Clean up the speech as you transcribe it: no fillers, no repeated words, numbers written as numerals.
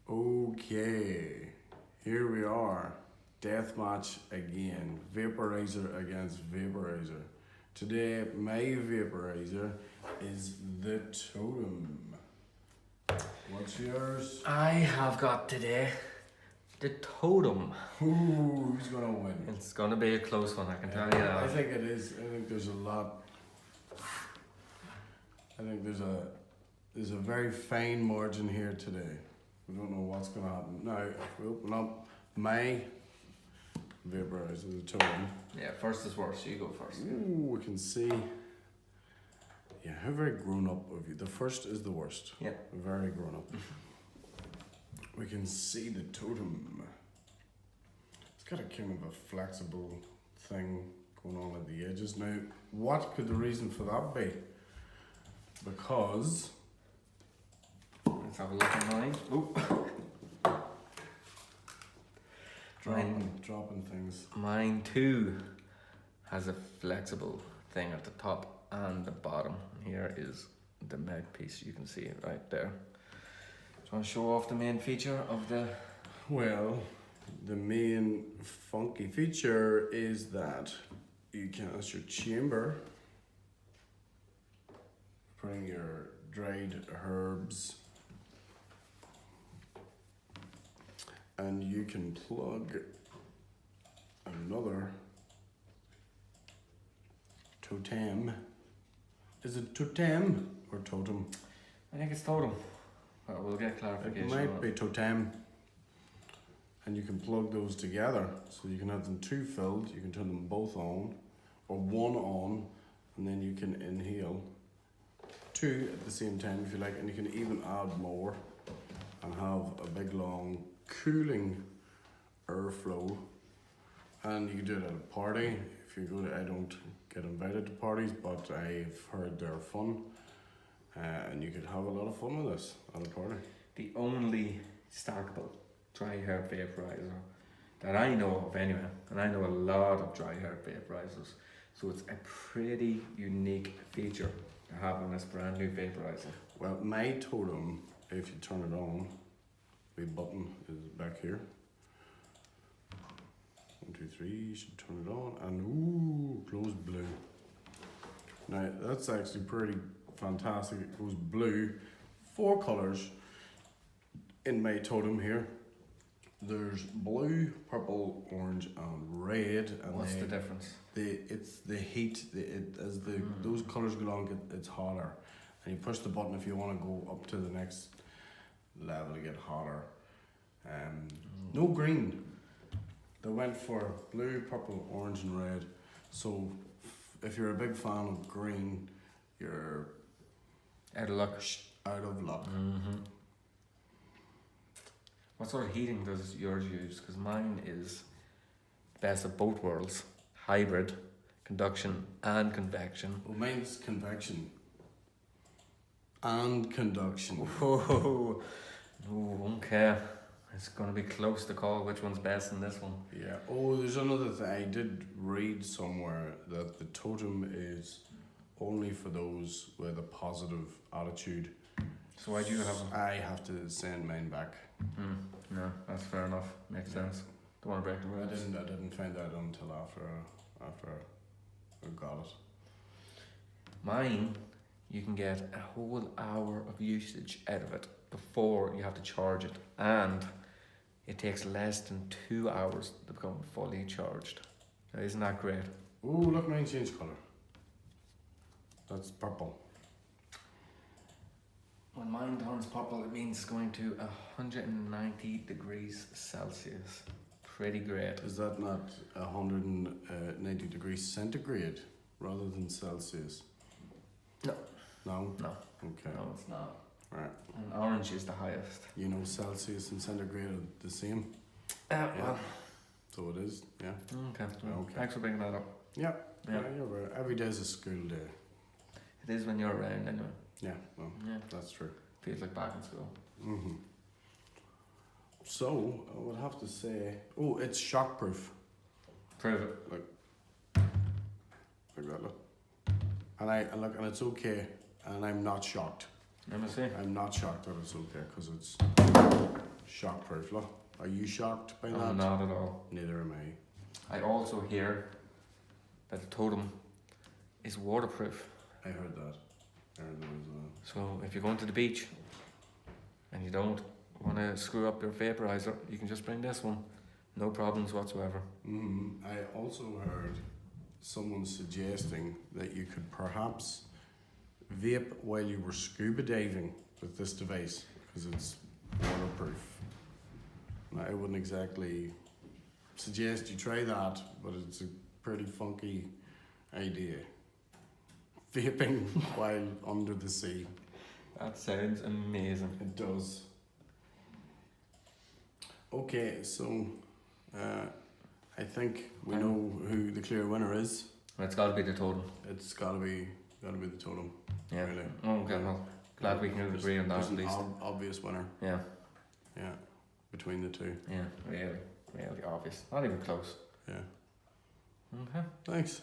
Okay, here we are. Deathmatch again. Vaporizer against Vaporizer. Today, my Vaporizer is the Totem. What's yours? I have got today the Totem. Ooh, who's gonna win? It's gonna be a close one, I can tell you that. I think it is. I think there's a lot. I think there's a very fine margin here today. We don't know what's gonna happen. Now, if we open up my Vaporizer, the Totem. Yeah, first is worse. You go first. Ooh, we can see. Yeah, how very grown up of you. The first is the worst. Yeah. Very grown up. We can see the Totem. It's got a kind of a flexible thing going on at the edges. Now, what could the reason for that be? Because let's have a look at mine. Ooh. dropping things. Mine too has a flexible thing at the top and the bottom. Here is the mouthpiece. You can see it right there. Do you want to show off the main feature of the? Well, the main funky feature is that you can, as your chamber, bring your dried herbs, and you can plug another totem. Is it totem or totem? I think it's Totem. Well, we'll get clarification. It might be totem. And you can plug those together, so you can have them two filled. You can turn them both on, or one on, and then you can inhale two at the same time if you like, and you can even add more and have a big long cooling airflow. And you can do it at a party. If you go to, I don't get invited to parties, but I've heard they're fun, and you could have a lot of fun with this at a party. The only stackable dry herb vaporizer that I know of anyway, and I know a lot of dry herb vaporizers, so it's a pretty unique feature to have on this brand new vaporizer. Well, my Totem, if you turn it on, the button is back here. 1, 2, 3, you should turn it on, and ooh, it glows blue. Now, that's actually pretty fantastic. It goes blue, 4 colours in my Totem here. There's blue, purple, orange, and red. And what's the difference? It's the heat. As those colours go along, it's hotter. And you push the button if you want to go up to the next level to get hotter. No green. They went for blue, purple, orange, and red. So if you're a big fan of green, you're out of luck. Out of luck. Mm-hmm. What sort of heating does yours use? Because mine is best of both worlds. Hybrid, conduction and convection. Well, mine's convection and conduction. Oh, okay. It's going to be close to call which one's best in this one. Yeah. Oh, there's another thing. I did read somewhere that the Totem is only for those with a positive attitude. So why do you have them? I have to send mine back. No, that's fair enough. Makes sense. Don't want to break the rules. I didn't find that until after I got it. Mine, you can get a whole hour of usage out of it before you have to charge it, and it takes less than 2 hours to become fully charged. Now, isn't that great? Oh, look, mine changed colour. That's purple. When mine turns purple, it means it's going to 190 degrees Celsius. Pretty great. Is that not 190 degrees centigrade rather than Celsius? No. No? No. Okay. No, it's not. Right. And orange is the highest. You know, Celsius and centigrade are the same. Well. So it is, yeah. Okay. Okay. Thanks for bringing that up. Yeah. Yeah. You're right. Every day is a school day. It is when you're around anyway. Yeah, well, Yeah. that's true. Feels like back in school. Mm-hmm. So, I would have to say, oh, it's shockproof. Prove it. Like that, look. And and it's okay, and I'm not shocked. Let me see. I'm not shocked that it's okay, because it's shockproof. Look, are you shocked by that? Oh, not at all. Neither am I. I also hear that the Totem is waterproof. I heard that. I heard that as well. So if you're going to the beach and you don't want to screw up your vaporizer, you can just bring this one. No problems whatsoever. I also heard someone suggesting that you could perhaps vape while you were scuba diving with this device because it's waterproof. Now, I wouldn't exactly suggest you try that, but it's a pretty funky idea. Vaping while under the sea. That sounds amazing. It does. Okay, so I think we know who the clear winner is. It's got to be the Totem. It's gotta be the Totem. Yeah. Really. Okay, well, glad we can agree on that There's at an least. obvious winner. Yeah. Yeah, between the two. Yeah, really obvious. Not even close. Yeah. Okay. Thanks.